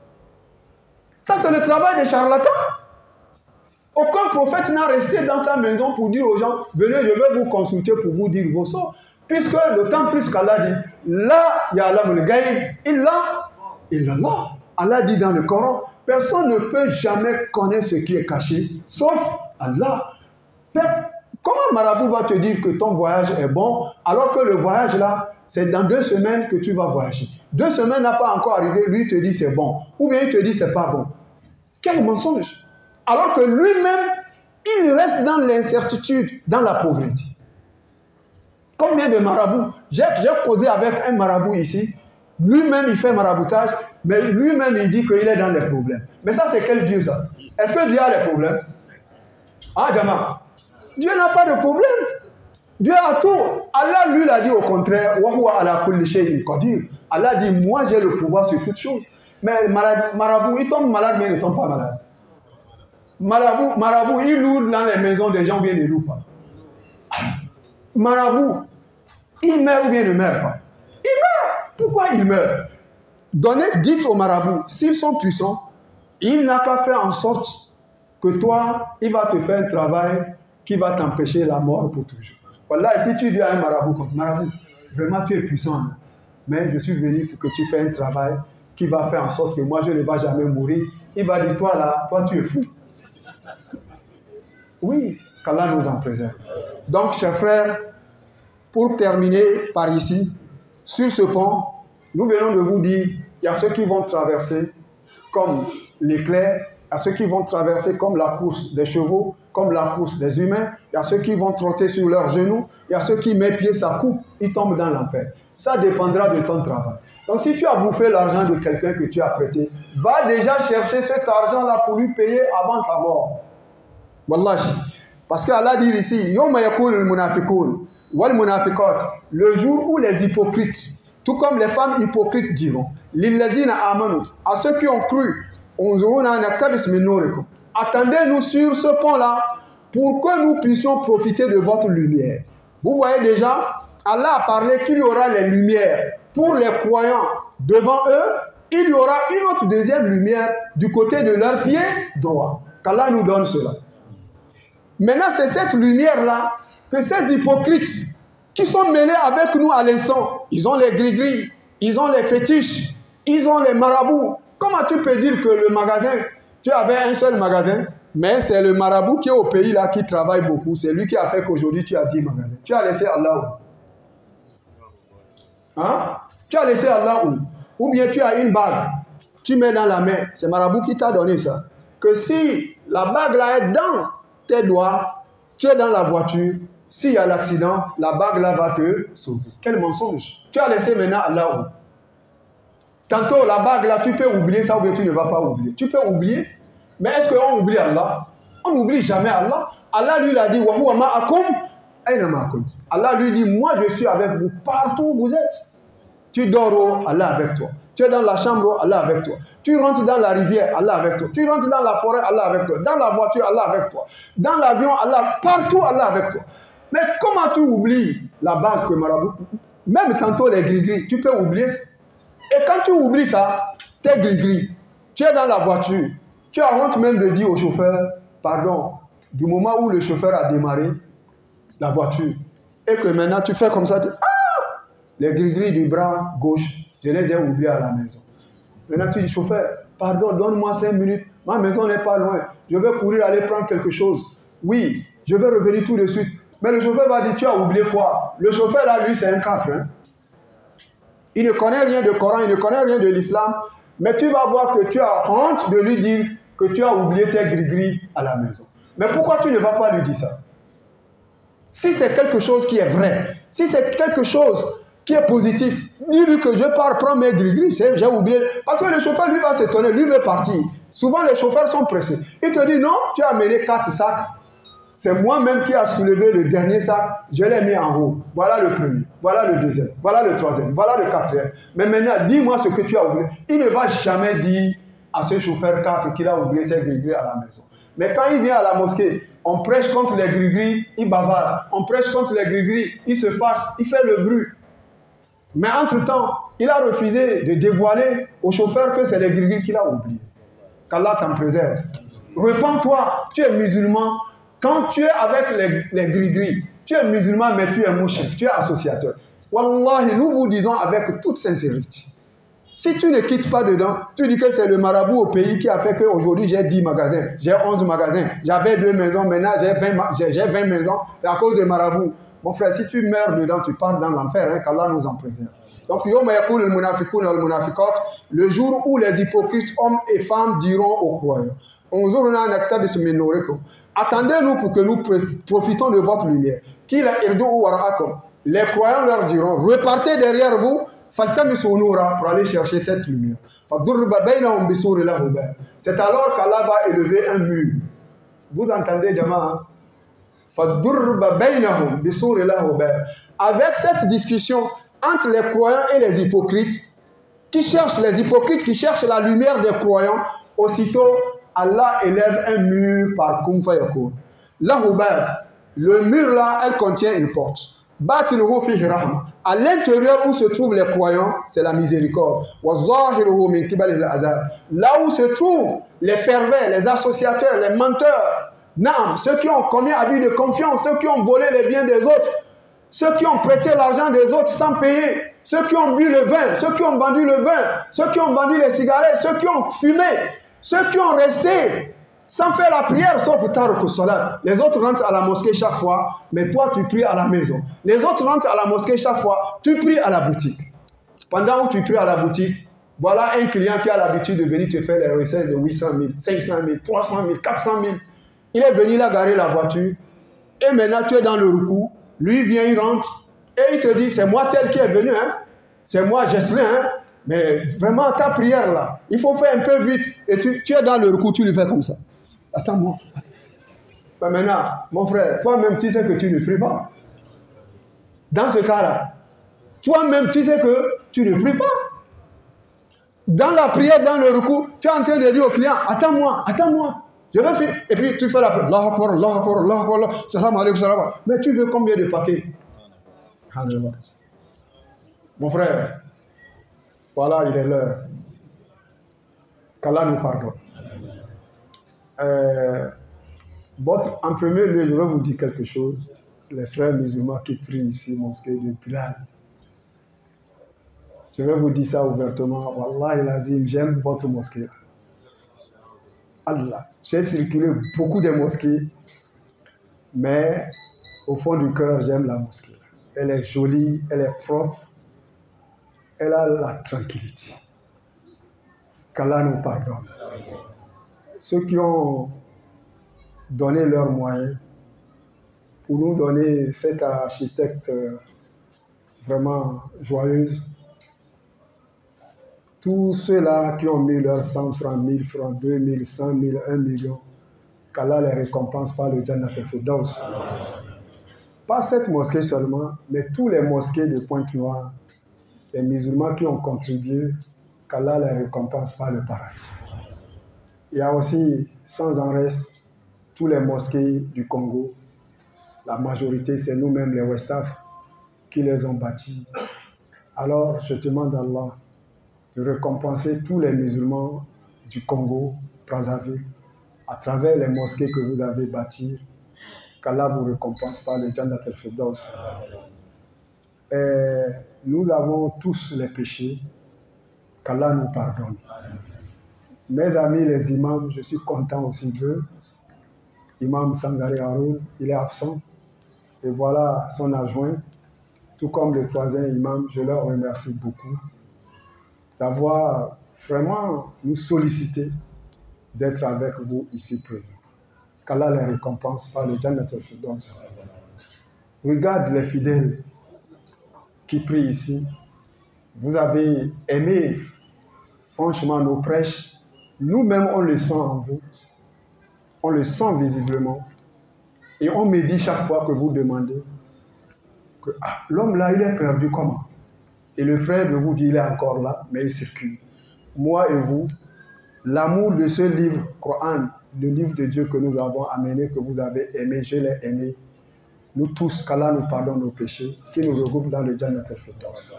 Ça, c'est le travail des charlatans. Aucun prophète n'a resté dans sa maison pour dire aux gens, venez, je vais vous consulter pour vous dire vos sorts. Puisque d'autant plus qu'Allah dit, là, ya'lamul ghaib, illallah. Allah dit dans le Coran, personne ne peut jamais connaître ce qui est caché, sauf Allah. Comment un marabout va te dire que ton voyage est bon, alors que le voyage là, c'est dans 2 semaines que tu vas voyager. 2 semaines n'a pas encore arrivé, lui il te dit c'est bon, ou bien il te dit c'est pas bon. Quel mensonge! Alors que lui-même, il reste dans l'incertitude, dans la pauvreté. Combien de marabouts? J'ai causé avec un marabout ici. Lui-même, il fait maraboutage, mais lui-même, il dit qu'il est dans les problèmes. Mais ça, c'est quel Dieu, ça? Est-ce que Dieu a des problèmes? Ah, Jama. Dieu n'a pas de problème. Dieu a tout. Allah, lui, l'a dit au contraire. Allah dit, moi, j'ai le pouvoir sur toutes choses. Mais marabout, il tombe malade, mais il ne tombe pas malade. Marabout, il loue dans les maisons des gens, bien il ne loue pas. Marabout, il meurt ou bien il ne meurt pas? Il meurt. Pourquoi il meurt? Dites aux marabouts, s'ils sont puissants, il n'a qu'à faire en sorte que toi, il va te faire un travail qui va t'empêcher la mort pour toujours. Voilà, si tu dis à un marabout comme marabout, vraiment tu es puissant, hein, mais je suis venu pour que tu fasses un travail qui va faire en sorte que moi je ne vais jamais mourir. Il va dire, toi là, toi tu es fou. Oui, qu'Allah nous en préserve. Donc, chers frères, pour terminer par ici, sur ce pont, nous venons de vous dire, il y a ceux qui vont traverser comme l'éclair, il y a ceux qui vont traverser comme la course des chevaux, comme la course des humains, il y a ceux qui vont trotter sur leurs genoux, il y a ceux qui mettent pied, ça coupe, ils tombent dans l'enfer. Ça dépendra de ton travail. Donc si tu as bouffé l'argent de quelqu'un que tu as prêté, va déjà chercher cet argent-là pour lui payer avant ta mort. Wallahi. Parce qu'Allah dit ici, Yawma yakul al-munafiqun wal munafiqat, le jour où les hypocrites, tout comme les femmes hypocrites diront, lillazina amanu, à ceux qui ont cru, unzuruna naktabis min nurikum, attendez-nous sur ce pont-là pour que nous puissions profiter de votre lumière. Vous voyez déjà, Allah a parlé qu'il y aura les lumières pour les croyants devant eux. Il y aura une autre deuxième lumière du côté de leur pied droit. Qu'Allah nous donne cela. Maintenant, c'est cette lumière-là que ces hypocrites qui sont mêlés avec nous à l'instant, ils ont les gris-gris, ils ont les fétiches, ils ont les marabouts. Comment tu peux dire que le magasin, tu avais un seul magasin, mais c'est le marabout qui est au pays là qui travaille beaucoup. C'est lui qui a fait qu'aujourd'hui tu as 10 magasins. Tu as laissé Allah où? Hein? Tu as laissé Allah où? Ou bien tu as une bague, tu mets dans la main, c'est marabout qui t'a donné ça. Que si la bague là est dans tes doigts, tu es dans la voiture, s'il y a l'accident, la bague là va te sauver. Quel mensonge! Tu as laissé maintenant Allah où? Tantôt la bague là, tu peux oublier ça ou bien tu ne vas pas oublier. Tu peux oublier, mais est-ce qu'on oublie Allah? On n'oublie jamais Allah. Allah lui l'a dit, wa huwa ma'akum aina ma kuntum. Allah lui dit, moi je suis avec vous partout où vous êtes. Tu dors, Allah avec toi. Tu es dans la chambre, Allah avec toi. Tu rentres dans la rivière, Allah avec toi. Tu rentres dans la forêt, Allah avec toi. Dans la voiture, Allah avec toi. Dans l'avion, Allah, partout, Allah avec toi. Mais comment tu oublies la bague que marabout? Même tantôt les gris-gris, tu peux oublier. Et quand tu oublies ça, t'es gris-gris. Tu es dans la voiture. Tu as honte même de dire au chauffeur, pardon, du moment où le chauffeur a démarré la voiture. Et que maintenant tu fais comme ça, tu... Les gris-gris du bras gauche, je les ai oubliés à la maison. Maintenant, tu dis, chauffeur, pardon, donne-moi 5 minutes. Ma maison n'est pas loin. Je vais courir aller prendre quelque chose. Oui, je vais revenir tout de suite. Mais le chauffeur va dire, tu as oublié quoi? Le chauffeur, là, lui, c'est un cafre. Hein? Il ne connaît rien de Coran, il ne connaît rien de l'islam. Mais tu vas voir que tu as honte de lui dire que tu as oublié tes gris-gris à la maison. Mais pourquoi tu ne vas pas lui dire ça? Si c'est quelque chose qui est vrai, si c'est quelque chose qui est positif, dis-lui que je pars prendre mes gris-gris, j'ai oublié. Parce que le chauffeur, lui, va s'étonner, lui veut partir. Souvent, les chauffeurs sont pressés. Il te dit, non, tu as amené 4 sacs. C'est moi-même qui a soulevé le dernier sac, je l'ai mis en haut. Voilà le premier, voilà le deuxième, voilà le troisième, voilà le quatrième. Mais maintenant, dis-moi ce que tu as oublié. Il ne va jamais dire à ce chauffeur cafre qu'il a oublié ses gris-gris à la maison. Mais quand il vient à la mosquée, on prêche contre les gris-gris, il bavarde. On prêche contre les gris-gris, il se fâche, il fait le bruit. Mais entre-temps, il a refusé de dévoiler au chauffeur que c'est les gris-gris qu'il a oublié. Qu'Allah t'en préserve. Repends-toi, tu es musulman. Quand tu es avec les gris-gris, tu es musulman, mais tu es mouchik, tu es associateur. Wallahi, nous vous disons avec toute sincérité. Si tu ne quittes pas dedans, tu dis que c'est le marabout au pays qui a fait qu'aujourd'hui j'ai 10 magasins, j'ai 11 magasins, j'avais 2 maisons, maintenant j'ai 20 maisons, c'est à cause des marabouts. Mon frère, si tu meurs dedans, tu pars dans l'enfer, hein, qu'Allah nous en préserve. Donc, le jour où les hypocrites, hommes et femmes, diront aux croyants, attendez-nous pour que nous profitons de votre lumière. Les croyants leur diront, repartez derrière vous, pour aller chercher cette lumière. C'est alors qu'Allah va élever un mur. Vous entendez, Jama'a? Avec cette discussion entre les croyants et les hypocrites qui cherchent la lumière des croyants, aussitôt Allah élève un mur par Kum Fayakun. Le mur là, elle contient une porte. À l'intérieur où se trouvent les croyants, c'est la miséricorde. Là où se trouvent les pervers, les associateurs, les menteurs, ceux qui ont commis abus de confiance, ceux qui ont volé les biens des autres, ceux qui ont prêté l'argent des autres sans payer, ceux qui ont bu le vin, ceux qui ont vendu le vin, ceux qui ont vendu les cigarettes, ceux qui ont fumé, ceux qui ont resté sans faire la prière, sauf Tarku Salat. Les autres rentrent à la mosquée chaque fois, mais toi tu pries à la maison. Les autres rentrent à la mosquée chaque fois, tu pries à la boutique. Pendant que tu pries à la boutique, voilà un client qui a l'habitude de venir te faire les recettes de 800 000, 500 000, 300 000, 400 000. Il est venu là garer la voiture, et maintenant tu es dans le rukou, lui vient, il rentre, et il te dit, c'est moi tel qui est venu, hein? C'est moi Jesselin, hein? Mais vraiment ta prière là, il faut faire un peu vite, et tu es dans le rukou, tu lui fais comme ça. Attends-moi. Enfin, maintenant, mon frère, toi-même tu sais que tu ne pries pas. Dans ce cas-là, toi-même tu sais que tu ne pries pas. Dans la prière, dans le rukou, tu es en train de dire au client, attends-moi, Je vais finir. Et puis tu fais la prière. Allahu Akbar, Allahu Akbar, Allahu Akbar, salam alaikum, salam alaikum. Mais tu veux combien de paquets? Mon frère, voilà, il est l'heure. Qu'Allah nous pardonne. En premier lieu, je vais vous dire quelque chose. Les frères musulmans qui prient ici, mosquée de Bilal. Je vais vous dire ça ouvertement. Wallahi l'azim, j'aime votre mosquée. Allah, j'ai circulé beaucoup de mosquées, mais au fond du cœur, j'aime la mosquée. Elle est jolie, elle est propre, elle a la tranquillité. Qu'Allah nous pardonne. Ceux qui ont donné leurs moyens pour nous donner cette architecte vraiment joyeuse, tous ceux-là qui ont mis leurs 100 francs, 1000 francs, 2000, 100 000, 1 million, qu'Allah les récompense par le Jannat al-Firdaus. Pas cette mosquée seulement, mais tous les mosquées de Pointe-Noire, les musulmans qui ont contribué, qu'Allah les récompense par le paradis. Il y a aussi, sans en reste, tous les mosquées du Congo. La majorité, c'est nous-mêmes, les Westaf, qui les ont bâtis. Alors, je demande à Allah de récompenser tous les musulmans du Congo, Brazzaville, à travers les mosquées que vous avez bâties, qu'Allah vous récompense par le Jannat al-Firdaus. Nous avons tous les péchés, qu'Allah nous pardonne. Mes amis les imams, je suis content aussi d'eux. Imam Sangare Haroun, il est absent. Et voilà son adjoint, tout comme le troisième imam, je leur remercie beaucoup d'avoir vraiment nous sollicité d'être avec vous ici présents. Qu'Allah les récompense par le Jannat al-Firdaus. Regarde les fidèles qui prient ici. Vous avez aimé franchement nos prêches. Nous-mêmes, on le sent en vous. On le sent visiblement. Et on me dit chaque fois que vous demandez que l'homme là, il est perdu comment? Et le frère de vous dit, il est encore là, mais il circule. Moi et vous, l'amour de ce livre, Coran, le livre de Dieu que nous avons amené, que vous avez aimé, je l'ai aimé. Nous tous, qu'Allah nous pardonne nos péchés, qui nous regroupe dans le Jannat al-Firdaus.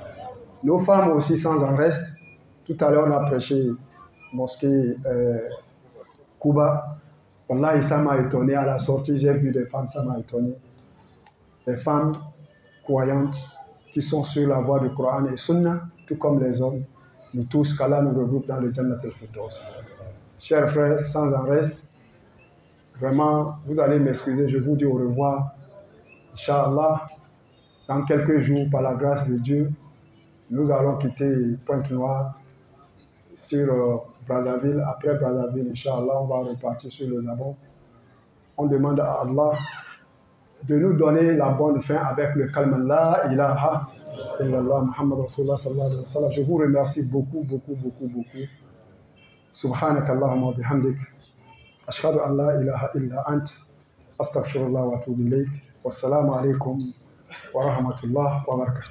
Nos femmes aussi, sans en reste. Tout à l'heure, on a prêché mosquée Kuba. Wallahi, ça m'a étonné. À la sortie, j'ai vu des femmes, ça m'a étonné. Les femmes croyantes qui sont sur la voie du Coran et Sunna, tout comme les hommes. Nous tous, qu'Allah nous regroupe dans le Jannat al-Firdaus. Chers frères, sans en reste, vraiment, vous allez m'excuser, je vous dis au revoir. Inch'Allah, dans quelques jours, par la grâce de Dieu, nous allons quitter Pointe-Noire sur Brazzaville. Après Brazzaville, Inch'Allah, on va repartir sur le Gabon. On demande à Allah de nous donner la bonne fin avec le calme. La ilaha illallah Muhammad Rasulullah sallallahu alayhi wa sallam. Je vous remercie beaucoup, beaucoup, beaucoup, beaucoup. Subhanak Allahumma bihamdik. Ashhadu an la ilaha illa ant. Astaghfirullah wa atubu ilayk. Wassalamu alaikum wa rahmatullah wa barakatuh.